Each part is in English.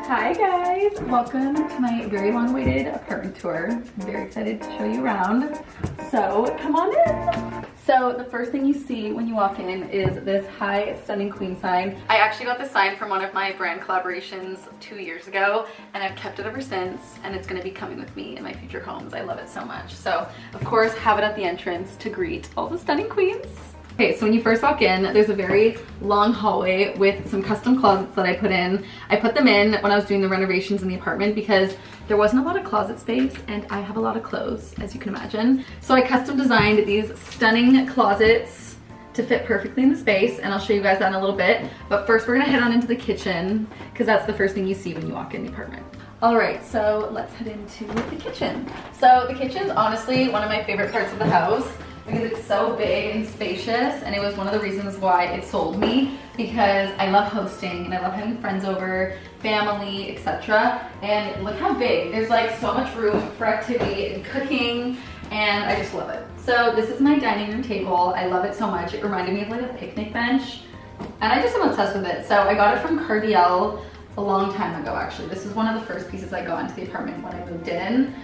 Hi guys, welcome to my very long-awaited apartment tour. I'm very excited to show you around. So come on in. So the first thing you see when you walk in is this high stunning queen sign. I actually got this sign from one of my brand collaborations 2 years ago and I've kept it ever since, and it's going to be coming with me in my future homes. I love it so much. So of course have it at the entrance to greet all the stunning queens. Okay, so when you first walk in, there's a very long hallway with some custom closets that I put in. I put them in when I was doing the renovations in the apartment because there wasn't a lot of closet space and I have a lot of clothes, as you can imagine. So I custom designed these stunning closets to fit perfectly in the space, and I'll show you guys that in a little bit. But first we're gonna head on into the kitchen because that's the first thing you see when you walk in the apartment. All right, so let's head into the kitchen. So the kitchen's honestly one of my favorite parts of the house, because it's so big and spacious, and it was one of the reasons why it sold me, because I love hosting and I love having friends over, family, etc. And look how big. There's like so much room for activity and cooking, and I just love it. So this is my dining room table. I love it so much. It reminded me of like a picnic bench, and I just am obsessed with it. So I got it from Cardiel a long time ago, actually. This is one of the first pieces I got into the apartment when I moved in.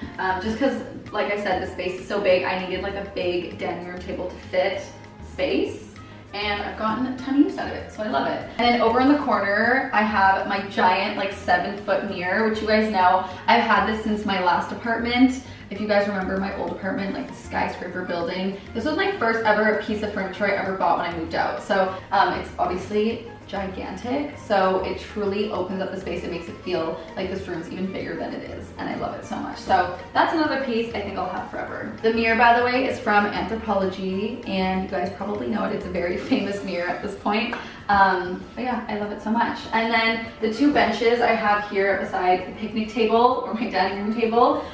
Just because, like I said, the space is so big, I needed like a big dining room table to fit space. And I've gotten a ton of use out of it, so I love it. And then over in the corner, I have my giant like 7-foot mirror, which you guys know, I've had this since my last apartment. If you guys remember my old apartment, like the skyscraper building, this was my first ever piece of furniture I ever bought when I moved out. So it's obviously gigantic, so it truly opens up the space. It makes it feel like this room's even bigger than it is, and I love it so much. So that's another piece I think I'll have forever. The mirror, by the way, is from Anthropologie, and you guys probably know it. It's a very famous mirror at this point. But yeah, I love it so much. And then the 2 benches I have here beside the picnic table or my dining room table,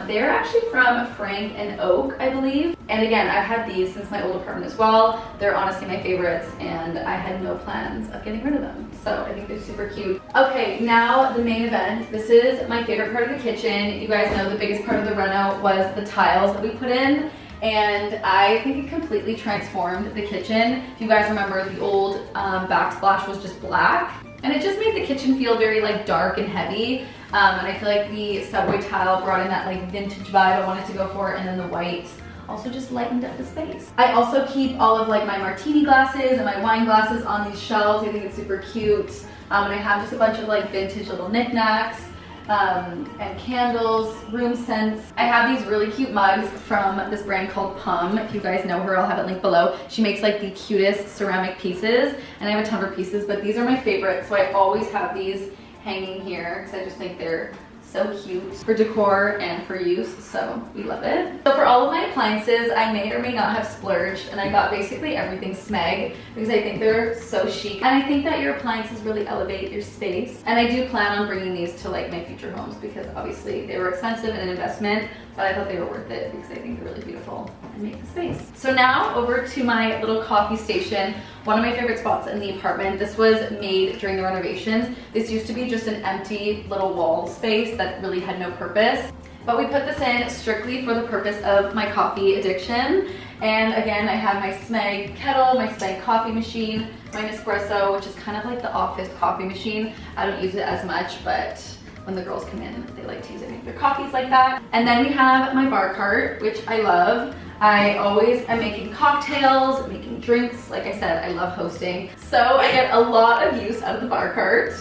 they're actually from Frank and Oak, I believe. And again, I've had these since my old apartment as well. They're honestly my favorites, and I had no plans of getting rid of them. So I think they're super cute. Okay, now the main event. This is my favorite part of the kitchen. You guys know the biggest part of the reno was the tiles that we put in, and I think it completely transformed the kitchen. If you guys remember, the old backsplash was just black, and it just made the kitchen feel very like dark and heavy. And I feel like the subway tile brought in that like vintage vibe I wanted to go for, and then the white also just lightened up the space. I also keep all of like my martini glasses and my wine glasses on these shelves. I think it's super cute. And I have just a bunch of like vintage little knickknacks and candles, room scents. I have these really cute mugs from this brand called Pum. If you guys know her, I'll have it linked below. She makes like the cutest ceramic pieces, and I have a ton of pieces, but these are my favorites. So I always have these hanging here because I just think they're so cute for decor and for use, so we love it. So for all of my appliances, I may or may not have splurged, and I got basically everything Smeg because I think they're so chic, and I think that your appliances really elevate your space. And I do plan on bringing these to like my future homes because obviously they were expensive and an investment, but I thought they were worth it because I think they're really beautiful and make the space. So now over to my little coffee station, one of my favorite spots in the apartment. This was made during the renovations. This used to be just an empty little wall space that really had no purpose, but we put this in strictly for the purpose of my coffee addiction. And again, I have my Smeg kettle, my Smeg coffee machine, my Nespresso, which is kind of like the office coffee machine. I don't use it as much, but when the girls come in, they like to use it, make their coffees like that. And then we have my bar cart, which I love. I always am making cocktails, making drinks. Like I said, I love hosting, so I get a lot of use out of the bar cart.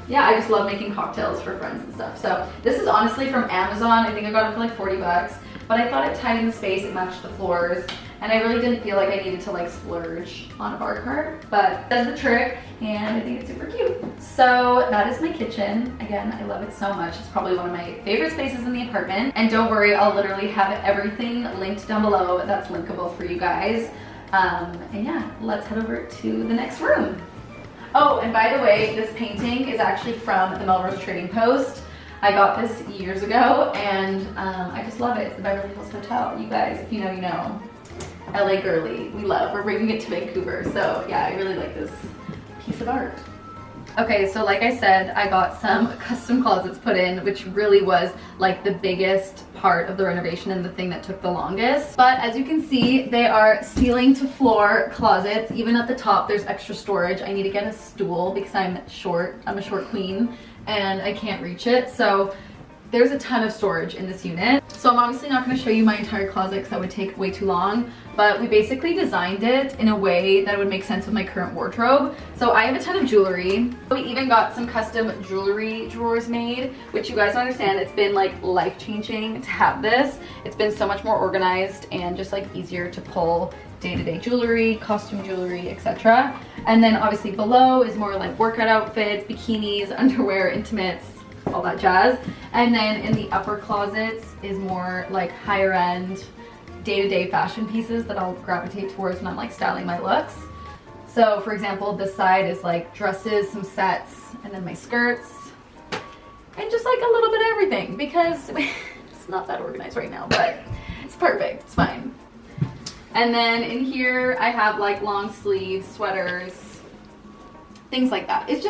Yeah, I just love making cocktails for friends and stuff. So this is honestly from Amazon. I think I got it for like 40 bucks, but I thought it tied in the space, it matched the floors, and I really didn't feel like I needed to like splurge on a bar cart, but it does the trick, and I think it's super cute. So that is my kitchen. Again, I love it so much. It's probably one of my favorite spaces in the apartment, and don't worry, I'll literally have everything linked down below that's linkable for you guys. And yeah, let's head over to the next room. Oh, and by the way, this painting is actually from the Melrose Trading Post. I got this years ago, and I just love it. It's the Beverly Hills Hotel. You guys, if you know, you know. LA girly, we love. We're bringing it to Vancouver, so yeah, I really like this piece of art. Okay, so like I said, I got some custom closets put in, which really was like the biggest part of the renovation and the thing that took the longest. But as you can see, they are ceiling to floor closets. Even at the top, there's extra storage. I need to get a stool because I'm short. I'm a short queen, and I can't reach it. So there's a ton of storage in this unit. So I'm obviously not going to show you my entire closet because that would take way too long, but we basically designed it in a way that would make sense with my current wardrobe. So I have a ton of jewelry. We even got some custom jewelry drawers made, which you guys don't understand, it's been like life-changing to have this. It's been so much more organized and just like easier to pull day-to-day jewelry, costume jewelry, etc. And then obviously below is more like workout outfits, bikinis, underwear, intimates, all that jazz. And then in the upper closets is more like higher end day-to-day fashion pieces that I'll gravitate towards when I'm like styling my looks. So for example, this side is like dresses, some sets, and then my skirts, and just like a little bit of everything because it's not that organized right now, but it's perfect, it's fine. And then in here I have like long sleeves, sweaters, things like that. It's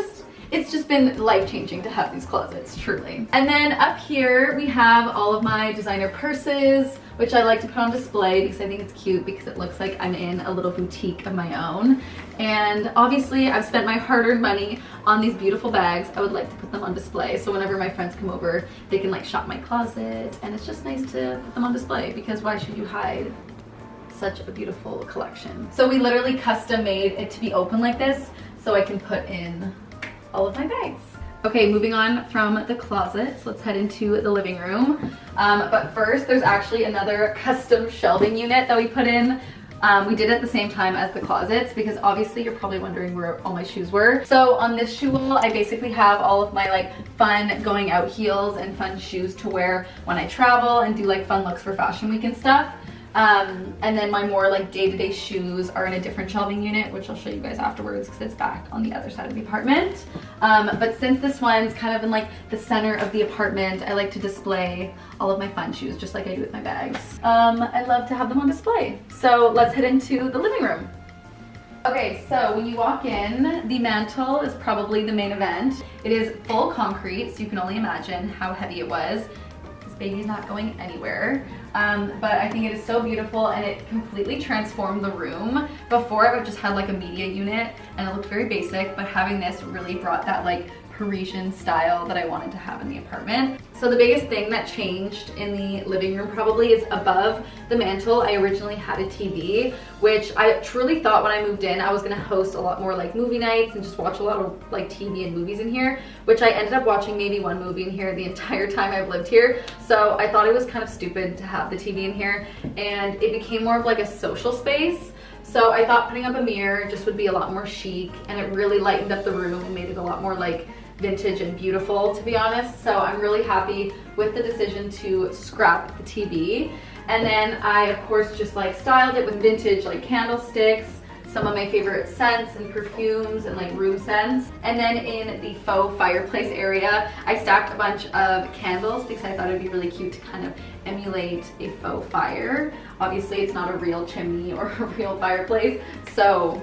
just been life-changing to have these closets, truly. And then up here we have all of my designer purses, which I like to put on display because I think it's cute because it looks like I'm in a little boutique of my own. And obviously I've spent my hard-earned money on these beautiful bags. I would like to put them on display so whenever my friends come over, they can like shop my closet, and it's just nice to put them on display because why should you hide such a beautiful collection? So we literally custom made it to be open like this so I can put in all of my bags. Okay, moving on from the closets, let's head into the living room. But first, there's actually another custom shelving unit that we put in. We did it at the same time as the closets because obviously you're probably wondering where all my shoes were. So on this shoe wall, I basically have all of my like fun going out heels and fun shoes to wear when I travel and do like fun looks for Fashion Week and stuff. And then my more like day-to-day shoes are in a different shelving unit, which I'll show you guys afterwards because it's back on the other side of the apartment. But since this one's kind of in like the center of the apartment, I like to display all of my fun shoes just like I do with my bags. I love to have them on display. So let's head into the living room. Okay, so when you walk in, the mantle is probably the main event. It is full concrete, so you can only imagine how heavy it was. This baby's not going anywhere. But I think it is so beautiful and it completely transformed the room. Before I just had like a media unit and it looked very basic, but having this really brought that like Parisian style that I wanted to have in the apartment. So the biggest thing that changed in the living room probably is above the mantle. I originally had a TV, which I truly thought when I moved in I was gonna host a lot more like movie nights and just watch a lot of like TV and movies in here, which I ended up watching maybe one movie in here the entire time I've lived here. So I thought it was kind of stupid to have the TV in here, and it became more of like a social space. So I thought putting up a mirror just would be a lot more chic, and it really lightened up the room and made it a lot more like vintage and beautiful, to be honest. So I'm really happy with the decision to scrap the TV. And then I of course just like styled it with vintage like candlesticks, some of my favorite scents and perfumes and like room scents. And then in the faux fireplace area, I stacked a bunch of candles because I thought it'd be really cute to kind of emulate a faux fire. Obviously it's not a real chimney or a real fireplace, so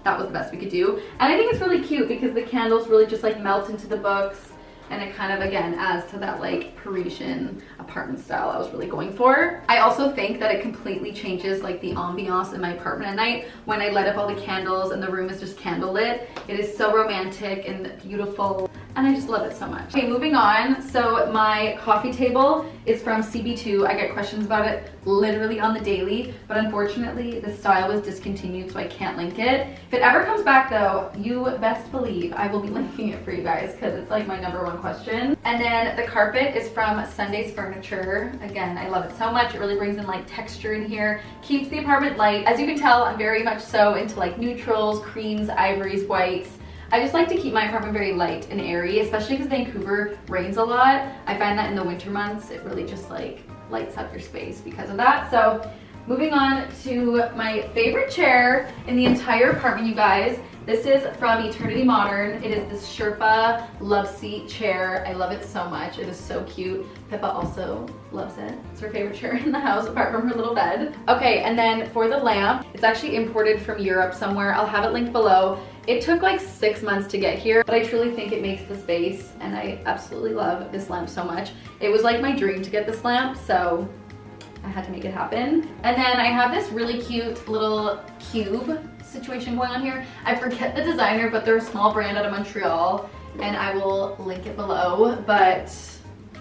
that was the best we could do. And I think it's really cute because the candles really just like melt into the books, and it kind of again adds to that like Parisian apartment style I was really going for. I also think that it completely changes like the ambiance in my apartment at night when I light up all the candles and the room is just candle lit. It is so romantic and beautiful, and I just love it so much. Okay, moving on. So my coffee table is from CB2. I get questions about it literally on the daily, but unfortunately the style was discontinued, so I can't link it. If it ever comes back though, you best believe I will be linking it for you guys because it's like my #1 question. And then the carpet is from Sunday's Furniture. Again, I love it so much. It really brings in like texture in here, keeps the apartment light. As you can tell, I'm very much so into like neutrals, creams, ivories, whites. I just like to keep my apartment very light and airy, especially because Vancouver rains a lot. I find that in the winter months, it really just like lights up your space because of that. So moving on to my favorite chair in the entire apartment, you guys. This is from Eternity Modern. It is this Sherpa love seat chair. I love it so much. It is so cute. Pippa also loves it. It's her favorite chair in the house apart from her little bed. Okay, and then for the lamp, it's actually imported from Europe somewhere. I'll have it linked below. It took like 6 months to get here, but I truly think it makes the space, and I absolutely love this lamp so much. It was like my dream to get this lamp, so I had to make it happen. And then I have this really cute little cube situation going on here. I forget the designer, but they're a small brand out of Montreal, and I will link it below, but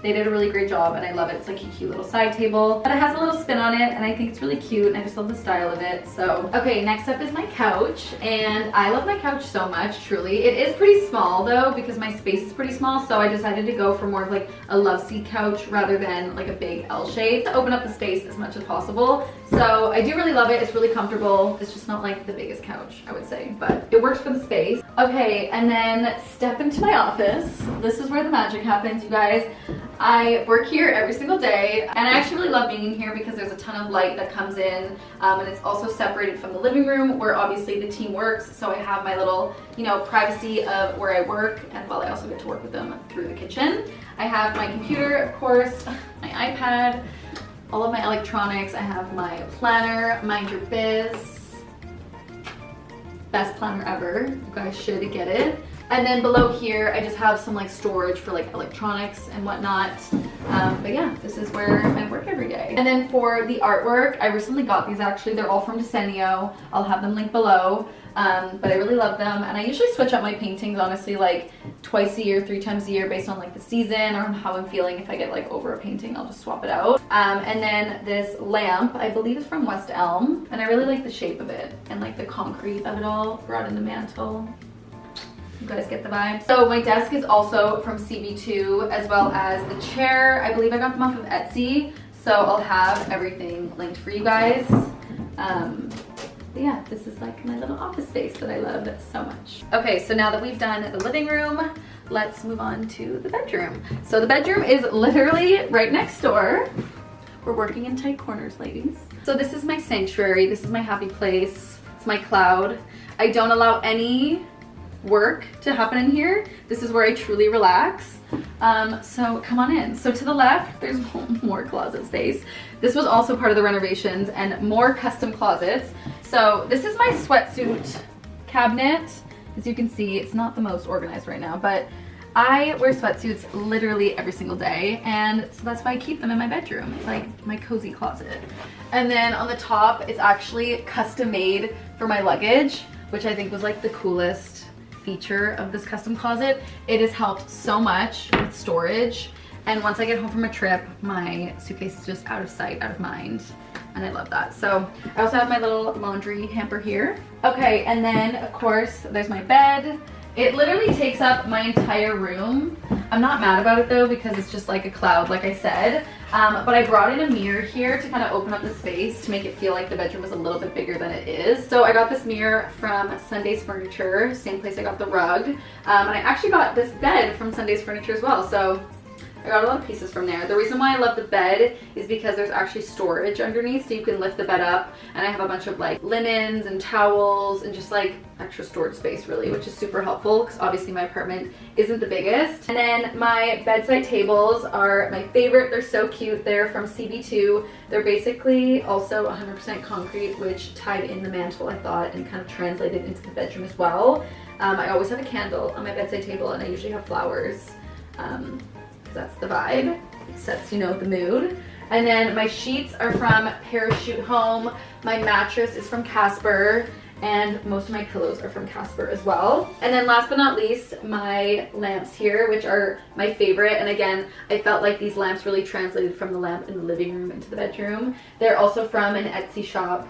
they did a really great job and I love it. It's like a cute little side table, but it has a little spin on it and I think it's really cute and I just love the style of it. So, okay, next up is my couch, and I love my couch so much, truly. It is pretty small though because my space is pretty small, so I decided to go for more of like a love seat couch rather than like a big L shape to open up the space as much as possible. So I do really love it. It's really comfortable. It's just not like the biggest couch, I would say, but it works for the space. Okay, and then step into my office. This is where the magic happens, you guys. I work here every single day, and I actually really love being in here because there's a ton of light that comes in, and it's also separated from the living room where obviously the team works, so I have my little, you know, privacy of where I work, and while I also get to work with them through the kitchen. I have my computer, of course, my iPad, all of my electronics. I have my planner, Mind Your Biz. Best planner ever. You guys should get it. And then below here, I just have some like storage for like electronics and whatnot. But yeah, this is where I work every day. And then for the artwork, I recently got these actually. They're all from Desenio. I'll have them linked below. But I really love them. And I usually switch up my paintings, honestly, like twice a year, 3 times a year based on like the season or how I'm feeling. If I get like over a painting, I'll just swap it out. And then this lamp, I believe is from West Elm. And I really like the shape of it and like the concrete of it all brought in the mantle. You guys get the vibe. So my desk is also from CB2, as well as the chair. I believe I got them off of Etsy. So I'll have everything linked for you guys. But yeah, this is like my little office space that I love so much. Okay, so now that we've done the living room, let's move on to the bedroom. So the bedroom is literally right next door. We're working in tight corners, ladies. So this is my sanctuary. This is my happy place. It's my cloud. I don't allow any work to happen in here. This is where I truly relax. So come on in. So to the left, there's more closet space. This was also part of the renovations and more custom closets. So this is my sweatsuit cabinet. As you can see, it's not the most organized right now, but I wear sweatsuits literally every single day, and so that's why I keep them in my bedroom. It's like my cozy closet. And then on the top, it's actually custom made for my luggage, which I think was like the coolest feature of this custom closet. It has helped so much with storage, and once I get home from a trip, my suitcase is just out of sight, out of mind, and I love that. So I also have my little laundry hamper here. Okay, and then of course there's my bed. It literally takes up my entire room. I'm not mad about it though because it's just like a cloud, like I said. But I brought in a mirror here to kind of open up the space to make it feel like the bedroom is a little bit bigger than it is. So I got this mirror from Sunday's Furniture, same place I got the rug. And I actually got this bed from Sunday's Furniture as well. So I got a lot of pieces from there. The reason why I love the bed is because there's actually storage underneath, so you can lift the bed up, and I have a bunch of like linens and towels and just like extra storage space really, which is super helpful because obviously my apartment isn't the biggest. And then my bedside tables are my favorite. They're so cute. They're from CB2. They're basically also 100% concrete, which tied in the mantle, I thought, and kind of translated into the bedroom as well. I always have a candle on my bedside table, and I usually have flowers. That's the vibe. It sets, you know, the mood. And then my sheets are from Parachute Home. My mattress is from Casper, and most of my pillows are from Casper as well. And then last but not least, my lamps here, which are my favorite. And again, I felt like these lamps really translated from the lamp in the living room into the bedroom. They're also from an Etsy shop.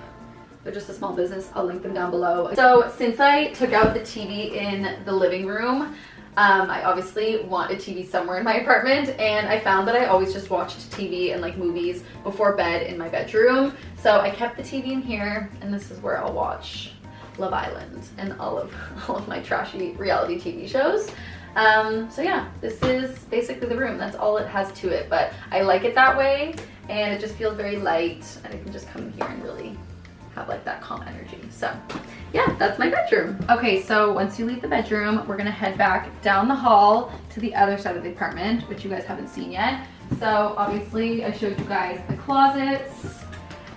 They're just a small business. I'll link them down below. So since I took out the TV in the living room, I obviously want a TV somewhere in my apartment, and I found that I always just watched TV and like movies before bed in my bedroom. So I kept the TV in here, and this is where I'll watch Love Island and all of my trashy reality TV shows. So yeah, this is basically the room. That's all it has to it, but I like it that way, and it just feels very light, and I can just come in here and really have like that calm energy. So yeah, that's my bedroom. Okay, so once you leave the bedroom, we're gonna head back down the hall to the other side of the apartment, which you guys haven't seen yet. So obviously I showed you guys the closets,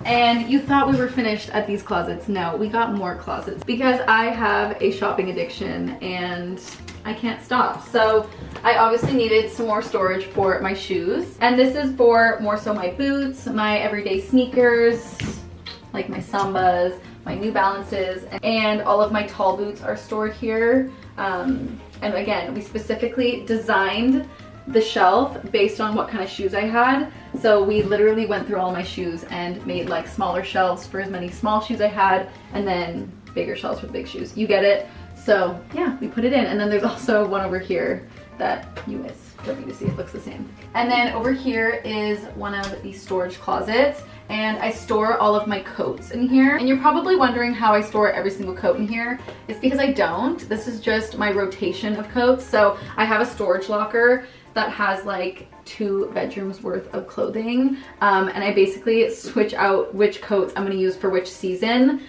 and you thought we were finished at these closets. No, we got more closets because I have a shopping addiction and I can't stop. So I obviously needed some more storage for my shoes, and this is for more so my boots, my everyday sneakers, like my Sambas, my New Balances, and all of my tall boots are stored here. And again, we specifically designed the shelf based on what kind of shoes I had. So we literally went through all my shoes and made like smaller shelves for as many small shoes I had, and then bigger shelves for big shoes. You get it? So yeah, we put it in. And then there's also one over here that you guys don't need to see, it looks the same. And then over here is one of the storage closets, and I store all of my coats in here. And you're probably wondering how I store every single coat in here. It's because I don't. This is just my rotation of coats. So I have a storage locker that has like 2 bedrooms worth of clothing, and I basically switch out which coats I'm gonna use for which season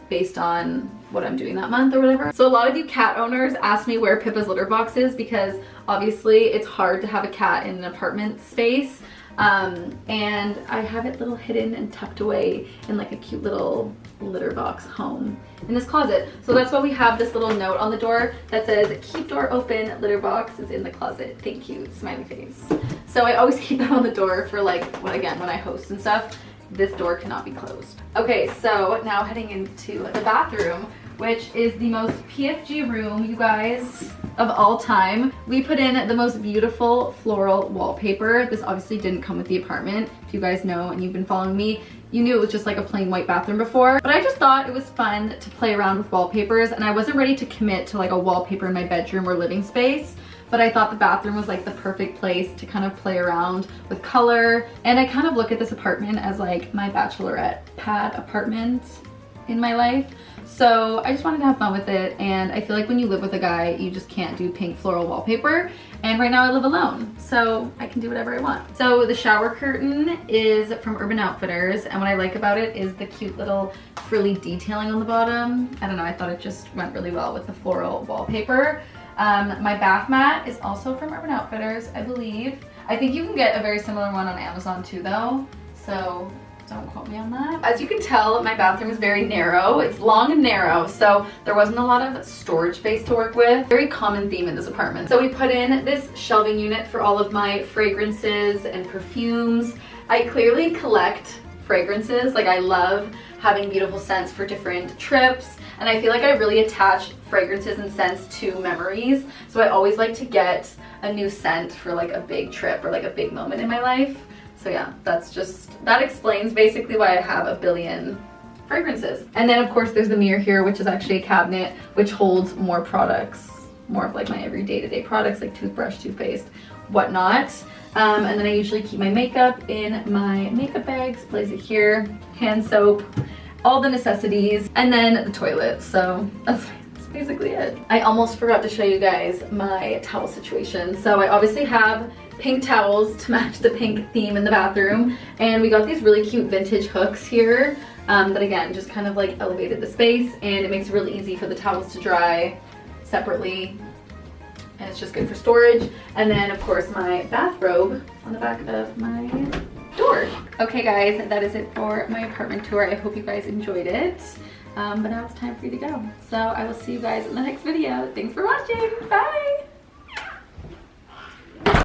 based on what I'm doing that month or whatever. So a lot of you cat owners ask me where Pippa's litter box is, because obviously it's hard to have a cat in an apartment space, and I have it little hidden and tucked away in like a cute little litter box home in this closet. So that's why we have this little note on the door that says, keep door open, litter box is in the closet, thank you, smiley face. So I always keep that on the door for like, again, when I host and stuff, this door cannot be closed. Okay, so now heading into the bathroom, which is the most PFG room, you guys, of all time. We put in the most beautiful floral wallpaper. This obviously didn't come with the apartment. If you guys know and you've been following me, you knew it was just like a plain white bathroom before. But I just thought it was fun to play around with wallpapers, and I wasn't ready to commit to like a wallpaper in my bedroom or living space. But I thought the bathroom was like the perfect place to kind of play around with color. And I kind of look at this apartment as like my bachelorette pad apartment in my life. So I just wanted to have fun with it, and I feel like when you live with a guy, you just can't do pink floral wallpaper. And right now I live alone, so I can do whatever I want. So the shower curtain is from Urban Outfitters, and what I like about it is the cute little frilly detailing on the bottom. I don't know, I thought it just went really well with the floral wallpaper. My bath mat is also from Urban Outfitters, I believe. I think you can get a very similar one on Amazon too though, so don't quote me on that. As you can tell, my bathroom is very narrow. It's long and narrow, so there wasn't a lot of storage space to work with. Very common theme in this apartment. So we put in this shelving unit for all of my fragrances and perfumes. I clearly collect fragrances. Like, I love having beautiful scents for different trips, and I feel like I really attach fragrances and scents to memories. So I always like to get a new scent for like a big trip or like a big moment in my life. So yeah, that explains basically why I have a billion fragrances. And then of course there's the mirror here, which is actually a cabinet which holds more products, more of like my everyday to day products like toothbrush, toothpaste, whatnot. And then I usually keep my makeup in my makeup bags, place it here, hand soap, all the necessities, and then the toilet. So that's basically it. I almost forgot to show you guys my towel situation. So I obviously have pink towels to match the pink theme in the bathroom, and we got these really cute vintage hooks here that again just kind of like elevated the space, and it makes it really easy for the towels to dry separately, and it's just good for storage. And then of course my bathrobe on the back of my door. Okay guys, that is it for my apartment tour. I hope you guys enjoyed it. But now it's time for you to go. So I will see you guys in the next video. Thanks for watching. Bye!